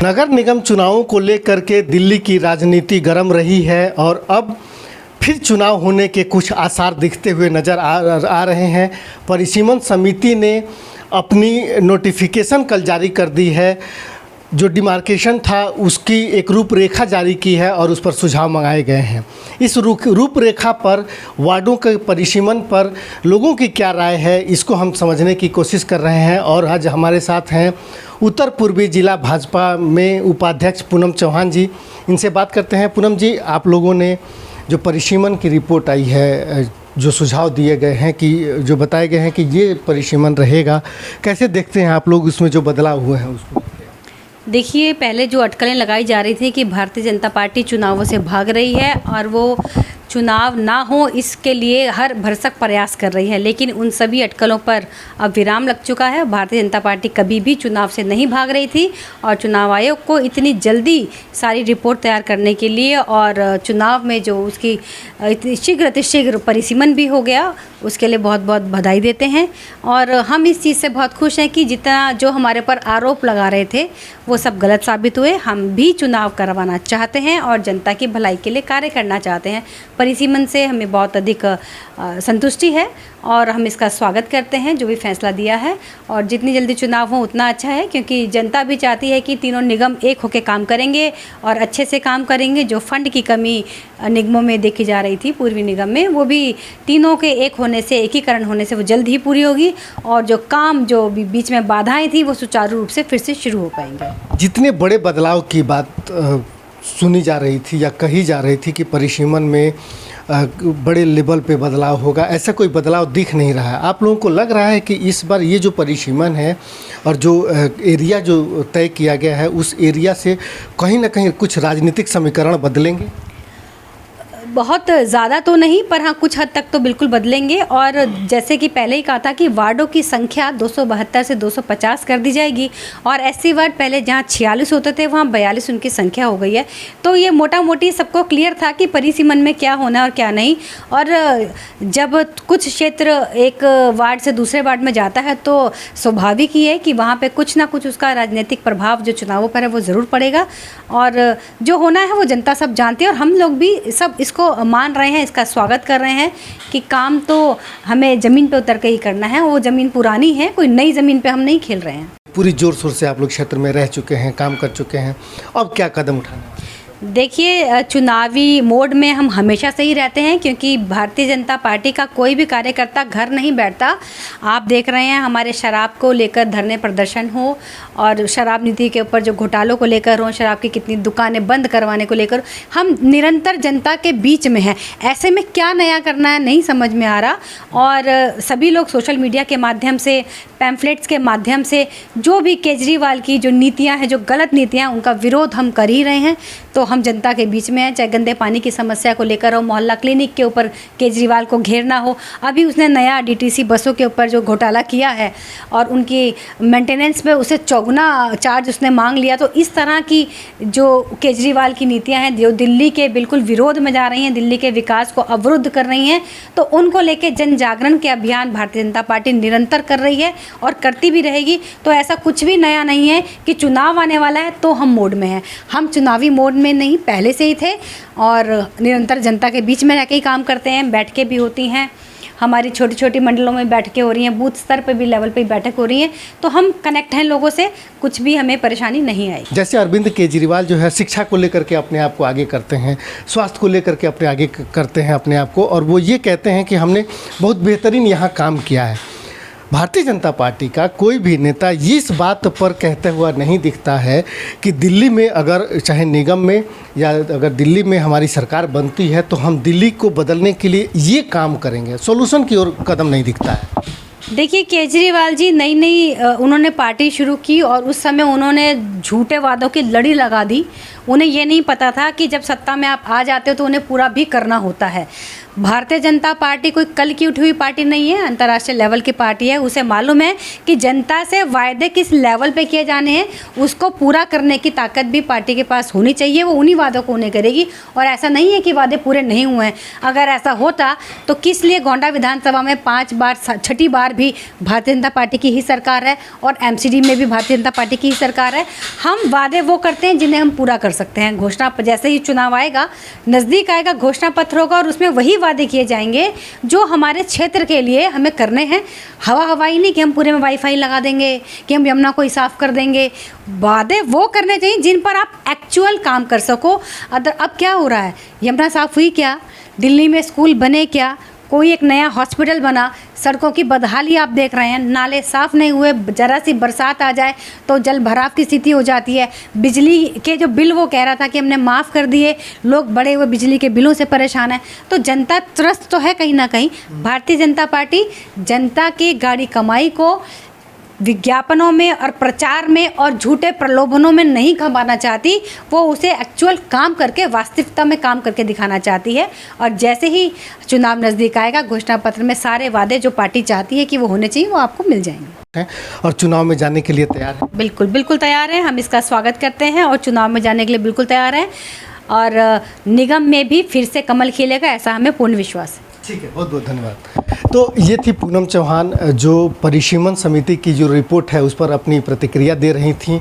नगर निगम चुनावों को लेकर के दिल्ली की राजनीति गर्म रही है और अब फिर चुनाव होने के कुछ आसार दिखते हुए नज़र आ रहे हैं। परिसीमन समिति ने अपनी नोटिफिकेशन कल जारी कर दी है। जो डिमार्केशन था उसकी एक रूपरेखा जारी की है और उस पर सुझाव मंगाए गए हैं। इस रूपरेखा पर वार्डों के परिसीमन पर लोगों की क्या राय है, इसको हम समझने की कोशिश कर रहे हैं। और आज हमारे साथ हैं उत्तर पूर्वी जिला भाजपा में उपाध्यक्ष पूनम चौहान जी। इनसे बात करते हैं। पूनम जी, आप लोगों ने जो परिसीमन की रिपोर्ट आई है, जो सुझाव दिए गए हैं कि जो बताए गए हैं कि ये परिसीमन रहेगा, कैसे देखते हैं आप लोग उसमें जो बदलाव हुए हैं उसको? देखिए, पहले जो अटकलें लगाई जा रही थी कि भारतीय जनता पार्टी चुनावों से भाग रही है और वो चुनाव ना हो इसके लिए हर भरसक प्रयास कर रही है, लेकिन उन सभी अटकलों पर अब विराम लग चुका है। भारतीय जनता पार्टी कभी भी चुनाव से नहीं भाग रही थी और चुनाव आयोग को इतनी जल्दी सारी रिपोर्ट तैयार करने के लिए और चुनाव में जो उसकी इतनी शीघ्र परिसीमन भी हो गया, उसके लिए बहुत बहुत बधाई देते हैं। और हम इस चीज़ से बहुत खुश हैं कि जितना जो हमारे पर आरोप लगा रहे थे वो सब गलत साबित हुए। हम भी चुनाव करवाना चाहते हैं और जनता की भलाई के लिए कार्य करना चाहते हैं। परिसीमन से हमें बहुत अधिक संतुष्टि है और हम इसका स्वागत करते हैं जो भी फैसला दिया है। और जितनी जल्दी चुनाव हो उतना अच्छा है, क्योंकि जनता भी चाहती है कि तीनों निगम एक होकर काम करेंगे और अच्छे से काम करेंगे। जो फंड की कमी निगमों में देखी जा रही थी पूर्वी निगम में, वो भी तीनों के एक होने से, एकीकरण होने से वो जल्द ही पूरी होगी और जो काम जो बीच में बाधाएं थी वो सुचारू रूप से फिर से शुरू हो पाएंगे। जितने बड़े बदलाव की बात सुनी जा रही थी या कही जा रही थी कि परिसीमन में बड़े लेवल पे बदलाव होगा, ऐसा कोई बदलाव दिख नहीं रहा है। आप लोगों को लग रहा है कि इस बार ये जो परिसीमन है और जो एरिया जो तय किया गया है उस एरिया से कहीं ना कहीं कुछ राजनीतिक समीकरण बदलेंगे? बहुत ज़्यादा तो नहीं, पर हाँ कुछ हद तक तो बिल्कुल बदलेंगे। और जैसे कि पहले ही कहा था कि वार्डों की संख्या 272 से 250 कर दी जाएगी और ऐसे वार्ड पहले जहाँ 46 होते थे वहाँ 42 उनकी संख्या हो गई है। तो ये मोटा मोटी सबको क्लियर था कि परिसीमन में क्या होना है और क्या नहीं। और जब कुछ क्षेत्र एक वार्ड से दूसरे वार्ड में जाता है तो स्वाभाविक ही है कि वहाँ पर कुछ ना कुछ उसका राजनीतिक प्रभाव जो चुनावों पर है वो ज़रूर पड़ेगा। और जो होना है वो जनता सब जानती है और हम लोग भी सब इसको मान रहे हैं, इसका स्वागत कर रहे हैं कि काम तो हमें ज़मीन पे उतर के ही करना है। वो ज़मीन पुरानी है, कोई नई ज़मीन पे हम नहीं खेल रहे हैं। पूरी जोर शोर से आप लोग क्षेत्र में रह चुके हैं, काम कर चुके हैं, अब क्या कदम उठाना है? देखिए, चुनावी मोड में हम हमेशा से ही रहते हैं, क्योंकि भारतीय जनता पार्टी का कोई भी कार्यकर्ता घर नहीं बैठता। आप देख रहे हैं हमारे शराब को लेकर धरने प्रदर्शन हो और शराब नीति के ऊपर जो घोटालों को लेकर हो, शराब की कितनी दुकानें बंद करवाने को लेकर, हम निरंतर जनता के बीच में हैं। ऐसे में क्या नया करना है नहीं समझ में आ रहा। और सभी लोग सोशल मीडिया के माध्यम से, पैम्फलेट्स के माध्यम से जो भी केजरीवाल की जो नीतियाँ हैं, जो गलत नीतियाँ, उनका विरोध हम कर ही रहे हैं। तो हम जनता के बीच में हैं, चाहे गंदे पानी की समस्या को लेकर हो, मोहल्ला क्लिनिक के ऊपर केजरीवाल को घेरना हो, अभी उसने नया डीटीसी बसों के ऊपर जो घोटाला किया है और उनकी मेंटेनेंस पे उसे चौगुना चार्ज उसने मांग लिया। तो इस तरह की जो केजरीवाल की नीतियां हैं जो दिल्ली के बिल्कुल विरोध में जा रही हैं, दिल्ली के विकास को अवरुद्ध कर रही हैं, तो उनको लेकर जन जागरण के अभियान भारतीय जनता पार्टी निरंतर कर रही है और करती भी रहेगी। तो ऐसा कुछ भी नया नहीं है कि चुनाव आने वाला है तो हम मोड में हैं। हम चुनावी मोड में नहीं, पहले से ही थे और निरंतर जनता के बीच में रह के ही काम करते हैं। बैठकें भी होती हैं हमारी, छोटी छोटी मंडलों में बैठकें हो रही हैं, बूथ स्तर पे भी, लेवल पे बैठक हो रही है। तो हम कनेक्ट हैं लोगों से, कुछ भी हमें परेशानी नहीं आई। जैसे अरविंद केजरीवाल जो है शिक्षा को लेकर के अपने आप को आगे करते हैं, स्वास्थ्य को लेकर के अपने आगे करते हैं अपने आप को, और वो ये कहते हैं कि हमने बहुत बेहतरीन यहाँ काम किया है। भारतीय जनता पार्टी का कोई भी नेता इस बात पर कहते हुआ नहीं दिखता है कि दिल्ली में अगर चाहे निगम में या अगर दिल्ली में हमारी सरकार बनती है तो हम दिल्ली को बदलने के लिए ये काम करेंगे। सॉल्यूशन की ओर कदम नहीं दिखता है। देखिए, केजरीवाल जी नई उन्होंने पार्टी शुरू की और उस समय उन्होंने झूठे वादों की लड़ी लगा दी। उन्हें ये नहीं पता था कि जब सत्ता में आप आ जाते हो तो उन्हें पूरा भी करना होता है। भारतीय जनता पार्टी कोई कल की उठी हुई पार्टी नहीं है, अंतर्राष्ट्रीय लेवल की पार्टी है। उसे मालूम है कि जनता से वायदे किस लेवल पे किए जाने हैं, उसको पूरा करने की ताकत भी पार्टी के पास होनी चाहिए। वो उन्हीं वादों को उन्हें करेगी और ऐसा नहीं है कि वादे पूरे नहीं हुए हैं। अगर ऐसा होता तो किस लिए गोंडा विधानसभा में 5 बार 6ठी बार भी भारतीय जनता पार्टी की ही सरकार है और एमसीडी में भी भारतीय जनता पार्टी की ही सरकार है। हम वादे वो करते हैं जिन्हें हम पूरा कर सकते हैं। घोषणा जैसे ही चुनाव आएगा, नज़दीक आएगा, घोषणा पत्र होगा और उसमें वही वादे किए जाएंगे जो हमारे क्षेत्र के लिए हमें करने हैं। हवाई नहीं कि हम पूरे में वाईफाई लगा देंगे, कि हम यमुना को ही साफ़ कर देंगे। वादे वो करने चाहिए जिन पर आप एक्चुअल काम कर सको। अब क्या हो रहा है, यमुना साफ़ हुई क्या, दिल्ली में स्कूल बने क्या, कोई एक नया हॉस्पिटल बना, सड़कों की बदहाली आप देख रहे हैं, नाले साफ़ नहीं हुए, ज़रा सी बरसात आ जाए तो जल भराव की स्थिति हो जाती है। बिजली के जो बिल वो कह रहा था कि हमने माफ़ कर दिए, लोग बड़े हुए बिजली के बिलों से परेशान है। तो जनता त्रस्त तो है कहीं ना कहीं। भारतीय जनता पार्टी जनता की गाड़ी कमाई को विज्ञापनों में और प्रचार में और झूठे प्रलोभनों में नहीं कमाना चाहती, वो उसे एक्चुअल काम करके, वास्तविकता में काम करके दिखाना चाहती है। और जैसे ही चुनाव नज़दीक आएगा, घोषणा पत्र में सारे वादे जो पार्टी चाहती है कि वो होने चाहिए, वो आपको मिल जाएंगे। और चुनाव में जाने के लिए तैयार है? बिल्कुल बिल्कुल तैयार हैं। हम इसका स्वागत करते हैं और चुनाव में जाने के लिए बिल्कुल तैयार हैं। और निगम में भी फिर से कमल खिलेगा, ऐसा हमें पूर्ण विश्वास है। ठीक है, बहुत बहुत धन्यवाद। तो ये थी पूनम चौहान, जो परिसीमन समिति की जो रिपोर्ट है उस पर अपनी प्रतिक्रिया दे रही थी।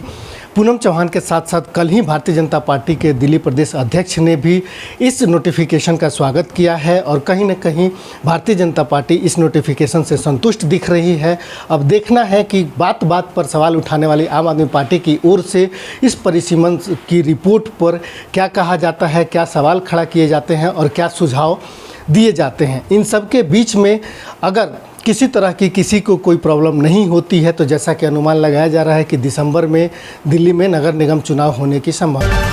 पूनम चौहान के साथ साथ कल ही भारतीय जनता पार्टी के दिल्ली प्रदेश अध्यक्ष ने भी इस नोटिफिकेशन का स्वागत किया है और कहीं न कहीं भारतीय जनता पार्टी इस नोटिफिकेशन से संतुष्ट दिख रही है। अब देखना है कि बात बात पर सवाल उठाने वाली आम आदमी पार्टी की ओर से इस परिसीमन की रिपोर्ट पर क्या कहा जाता है, क्या सवाल खड़ा किए जाते हैं और क्या सुझाव दिए जाते हैं। इन सब के बीच में अगर किसी तरह की किसी को कोई प्रॉब्लम नहीं होती है तो जैसा कि अनुमान लगाया जा रहा है कि दिसंबर में दिल्ली में नगर निगम चुनाव होने की संभावना है।